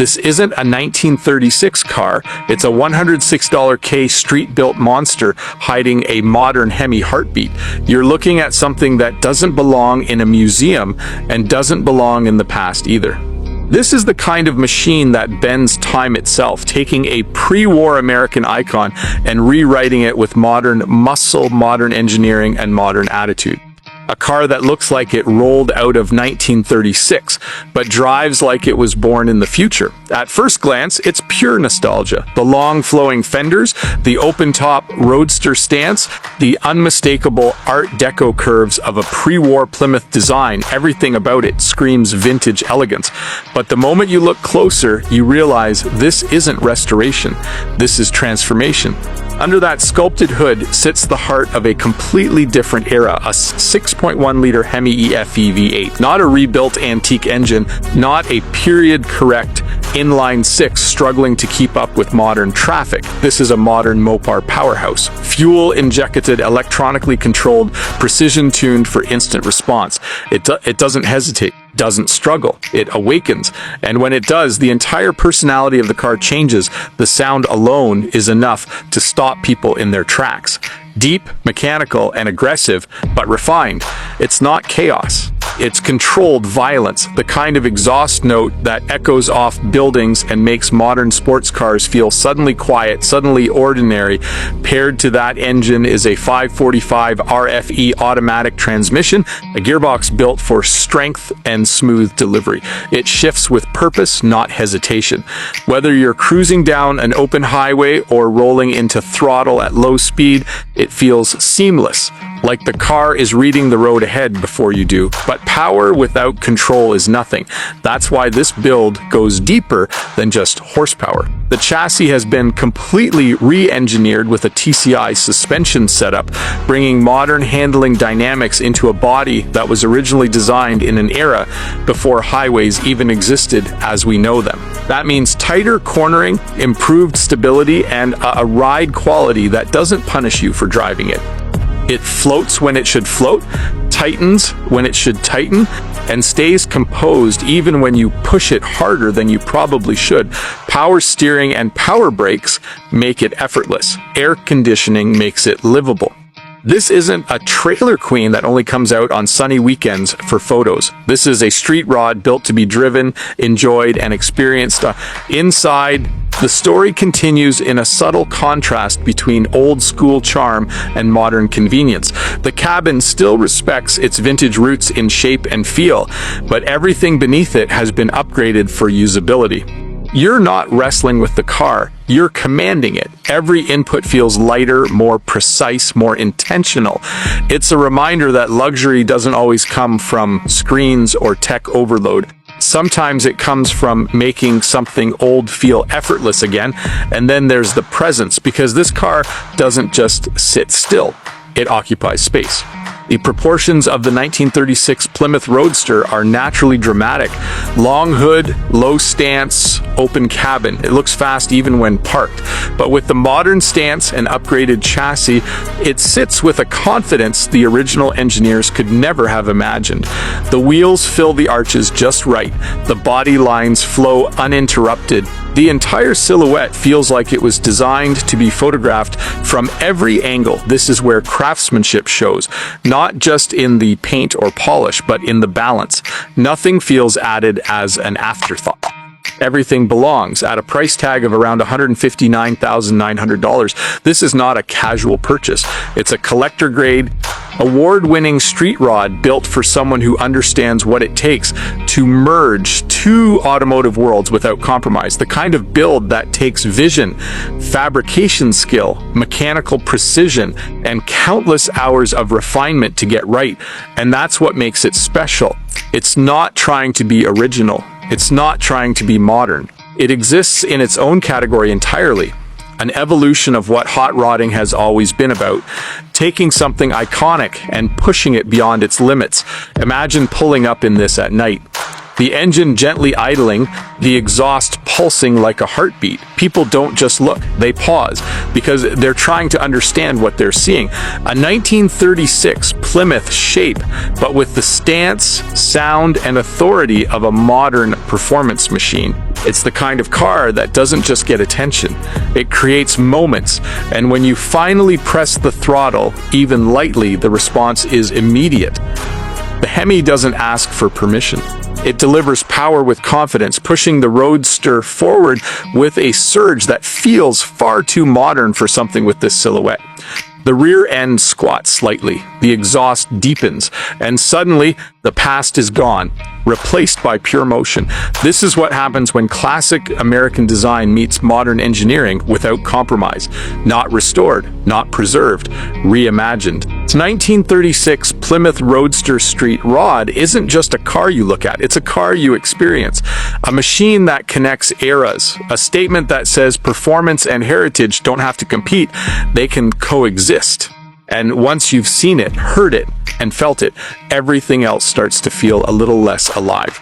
This isn't a 1936 car, it's a $106K street-built monster hiding a modern HEMI heartbeat. You're looking at something that doesn't belong in a museum and doesn't belong in the past either. This is the kind of machine that bends time itself, taking a pre-war American icon and rewriting it with modern muscle, modern engineering, and modern attitude. A car that looks like it rolled out of 1936, but drives like it was born in the future. At first glance, it's pure nostalgia. The long flowing fenders, the open-top roadster stance, the unmistakable Art Deco curves of a pre-war Plymouth design, everything about it screams vintage elegance. But the moment you look closer, you realize this isn't restoration, this is transformation. Under that sculpted hood sits the heart of a completely different era, a 6.1-liter HEMI EFI V8. Not a rebuilt antique engine, not a period-correct inline six struggling to keep up with modern traffic. This is a modern Mopar powerhouse. Fuel-injected, electronically controlled, precision-tuned for instant response. It doesn't hesitate, doesn't struggle, it awakens. And when it does, the entire personality of the car changes. The sound alone is enough to stop people in their tracks. Deep, mechanical, and aggressive, but refined. It's not chaos. It's controlled violence, the kind of exhaust note that echoes off buildings and makes modern sports cars feel suddenly quiet, suddenly ordinary. Paired to that engine is a 545 RFE automatic transmission, a gearbox built for strength and smooth delivery. It shifts with purpose, not hesitation. Whether you're cruising down an open highway or rolling into throttle at low speed, it feels seamless, like the car is reading the road ahead before you do. But power without control is nothing. That's why this build goes deeper than just horsepower. The chassis has been completely re-engineered with a TCI suspension setup, bringing modern handling dynamics into a body that was originally designed in an era before highways even existed as we know them. That means tighter cornering, improved stability, and a ride quality that doesn't punish you for driving it. It floats when it should float, tightens when it should tighten, and stays composed even when you push it harder than you probably should. Power steering and power brakes make it effortless. Air conditioning makes it livable. This isn't a trailer queen that only comes out on sunny weekends for photos. This is a street rod built to be driven, enjoyed, and experienced. Inside, the story continues in a subtle contrast between old-school charm and modern convenience. The cabin still respects its vintage roots in shape and feel, but everything beneath it has been upgraded for usability. You're not wrestling with the car, you're commanding it. Every input feels lighter, more precise, more intentional. It's a reminder that luxury doesn't always come from screens or tech overload. Sometimes it comes from making something old feel effortless again. And then there's the presence, because this car doesn't just sit still, it occupies space. The proportions of the 1936 Plymouth Roadster are naturally dramatic. Long hood, low stance, open cabin. It looks fast even when parked. But with the modern stance and upgraded chassis, it sits with a confidence the original engineers could never have imagined. The wheels fill the arches just right. The body lines flow uninterrupted. The entire silhouette feels like it was designed to be photographed from every angle. This is where craftsmanship shows, not just in the paint or polish, but in the balance. Nothing feels added as an afterthought. Everything belongs at a price tag of around $159,900. This is not a casual purchase. It's a collector-grade, award-winning street rod built for someone who understands what it takes to merge two automotive worlds without compromise. The kind of build that takes vision, fabrication skill, mechanical precision, and countless hours of refinement to get right. And that's what makes it special. It's not trying to be original. It's not trying to be modern. It exists in its own category entirely, an evolution of what hot rodding has always been about, taking something iconic and pushing it beyond its limits. Imagine pulling up in this at night. The engine gently idling, the exhaust pulsing like a heartbeat. People don't just look, they pause, because they're trying to understand what they're seeing. A 1936 Plymouth shape, but with the stance, sound, and authority of a modern performance machine. It's the kind of car that doesn't just get attention, it creates moments, and when you finally press the throttle, even lightly, the response is immediate. The HEMI doesn't ask for permission. It delivers power with confidence, pushing the Roadster forward with a surge that feels far too modern for something with this silhouette. The rear end squats slightly, the exhaust deepens, and suddenly the past is gone, replaced by pure motion. This is what happens when classic American design meets modern engineering without compromise. Not restored, not preserved, reimagined. Its 1936 Plymouth Roadster Street Rod isn't just a car you look at, it's a car you experience. A machine that connects eras, a statement that says performance and heritage don't have to compete, they can coexist. And once you've seen it, heard it, and felt it, everything else starts to feel a little less alive.